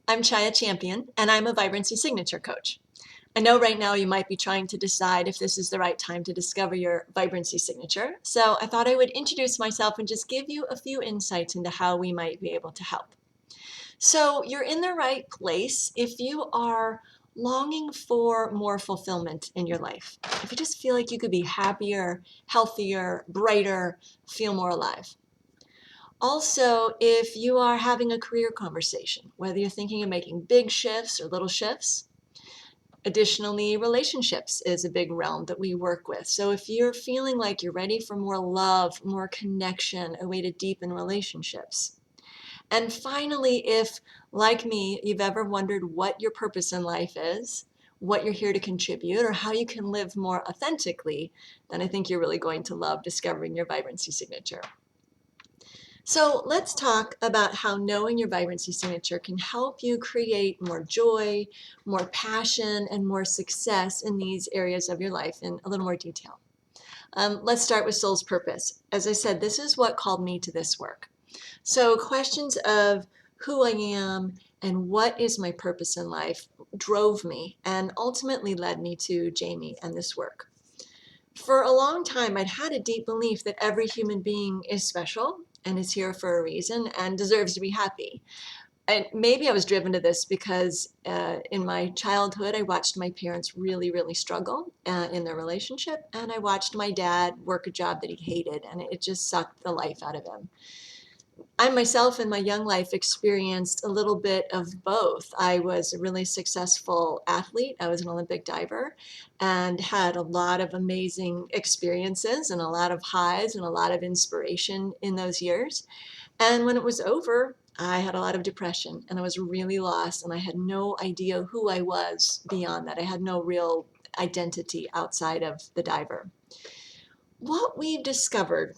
I'm Chaya Champion, and I'm a Vibrancy Signature Coach. I know right now you might be trying to decide if this is the right time to discover your Vibrancy Signature, so I thought I would introduce myself and just give you a few insights into how we might be able to help. So you're in the right place if you are longing for more fulfillment in your life. If you just feel like you could be happier, healthier, brighter, feel more alive. Also, if you are having a career conversation, whether you're thinking of making big shifts or little shifts. Additionally, relationships is a big realm that we work with. So if you're feeling like you're ready for more love, more connection, a way to deepen relationships. And finally, if, like me, you've ever wondered what your purpose in life is, what you're here to contribute, or how you can live more authentically, then I think you're really going to love discovering your Vibrancy Signature. So let's talk about how knowing your Vibrancy Signature can help you create more joy, more passion, and more success in these areas of your life in a little more detail. Let's start with soul's purpose. As I said, this is what called me to this work. So questions of who I am and what is my purpose in life drove me and ultimately led me to Jamie and this work. For a long time, I'd had a deep belief that every human being is special and is here for a reason and deserves to be happy. And maybe I was driven to this because in my childhood, I watched my parents really, really struggle in their relationship. And I watched my dad work a job that he hated, and it just sucked the life out of him. I myself in my young life experienced a little bit of both. I was a really successful athlete. I was an Olympic diver and had a lot of amazing experiences and a lot of highs and a lot of inspiration in those years. And when it was over, I had a lot of depression and I was really lost and I had no idea who I was beyond that. I had no real identity outside of the diver. What we've discovered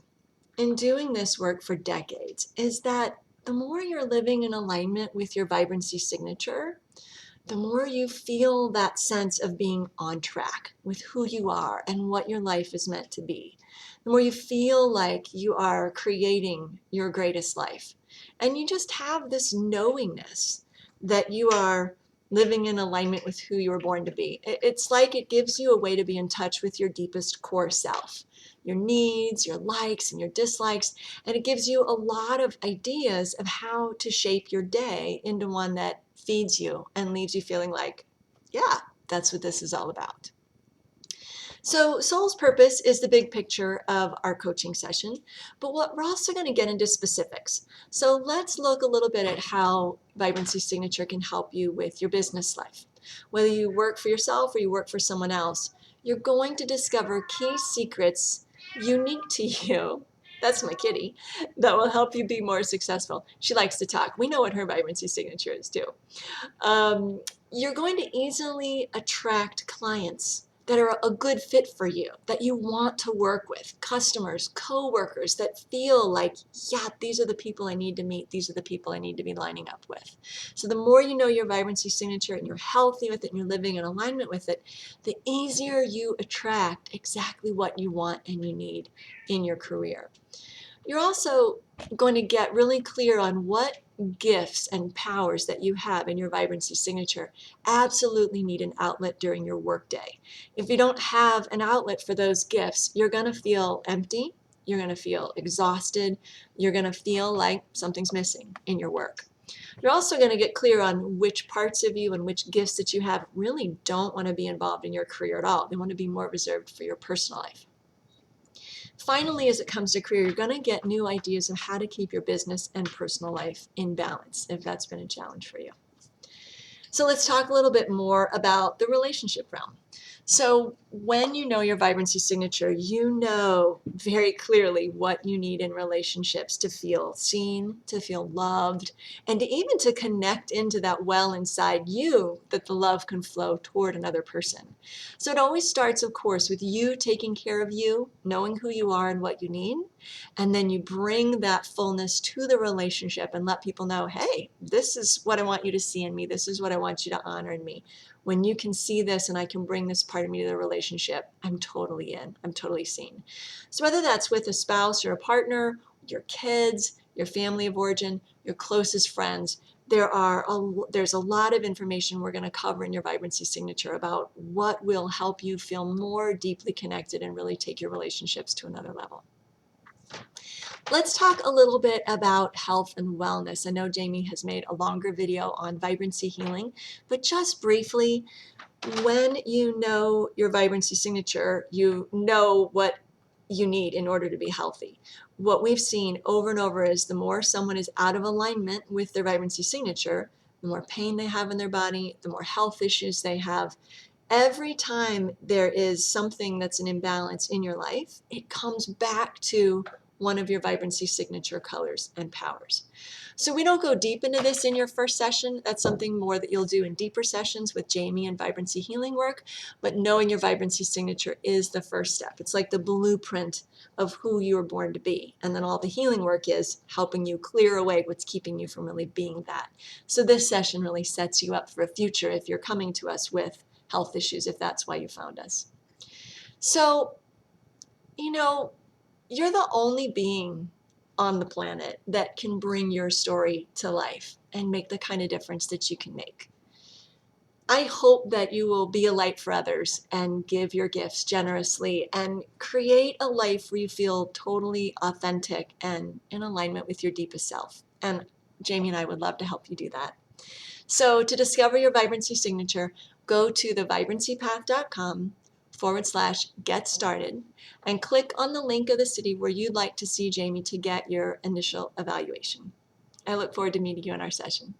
in doing this work for decades is that the more you're living in alignment with your Vibrancy Signature, the more you feel that sense of being on track with who you are and what your life is meant to be. The more you feel like you are creating your greatest life. And you just have this knowingness that you are living in alignment with who you were born to be. It's like it gives you a way to be in touch with your deepest core self, your needs, your likes, and your dislikes, and it gives you a lot of ideas of how to shape your day into one that feeds you and leaves you feeling like, yeah, that's what this is all about. So soul's purpose is the big picture of our coaching session, but we're also going to get into specifics. So let's look a little bit at how Vibrancy Signature can help you with your business life. Whether you work for yourself or you work for someone else, you're going to discover key secrets unique to you. That's my kitty. That will help you be more successful. She likes to talk. We know what her Vibrancy Signature is too. You're going to easily attract clients that are a good fit for you, that you want to work with, customers, co-workers that feel like, yeah, these are the people I need to meet, these are the people I need to be lining up with. So the more you know your Vibrancy Signature and you're healthy with it and you're living in alignment with it, the easier you attract exactly what you want and you need in your career. You're also going to get really clear on what gifts and powers that you have in your Vibrancy Signature absolutely need an outlet during your workday. If you don't have an outlet for those gifts, you're going to feel empty, you're going to feel exhausted, you're going to feel like something's missing in your work. You're also going to get clear on which parts of you and which gifts that you have really don't want to be involved in your career at all. They want to be more reserved for your personal life. Finally, as it comes to career, you're going to get new ideas of how to keep your business and personal life in balance if that's been a challenge for you. So let's talk a little bit more about the relationship realm. So when you know your Vibrancy Signature, you know very clearly what you need in relationships to feel seen, to feel loved, and to even to connect into that well inside you that the love can flow toward another person. So it always starts, of course, with you taking care of you, knowing who you are and what you need, and then you bring that fullness to the relationship and let people know, hey, this is what I want you to see in me. This is what I want you to honor in me. When you can see this and I can bring this part of me to the relationship, I'm totally in. I'm totally seen. So whether that's with a spouse or a partner, your kids, your family of origin, your closest friends, there's a lot of information we're going to cover in your Vibrancy Signature about what will help you feel more deeply connected and really take your relationships to another level. Let's talk a little bit about health and wellness. I know Jamie has made a longer video on vibrancy healing, but just briefly, when you know your Vibrancy Signature, you know what you need in order to be healthy. What we've seen over and over is the more someone is out of alignment with their Vibrancy Signature, the more pain they have in their body, the more health issues they have. Every time there is something that's an imbalance in your life, it comes back to one of your Vibrancy Signature colors and powers. So we don't go deep into this in your first session. That's something more that you'll do in deeper sessions with Jamie and Vibrancy Healing work. But knowing your Vibrancy Signature is the first step. It's like the blueprint of who you were born to be. And then all the healing work is helping you clear away what's keeping you from really being that. So this session really sets you up for a future if you're coming to us with health issues, if that's why you found us. So, you're the only being on the planet that can bring your story to life and make the kind of difference that you can make. I hope that you will be a light for others and give your gifts generously and create a life where you feel totally authentic and in alignment with your deepest self. And Jamie and I would love to help you do that. So to discover your Vibrancy Signature, go to thevibrancypath.com/get started and click on the link of the city where you'd like to see Jamie to get your initial evaluation. I look forward to meeting you in our session.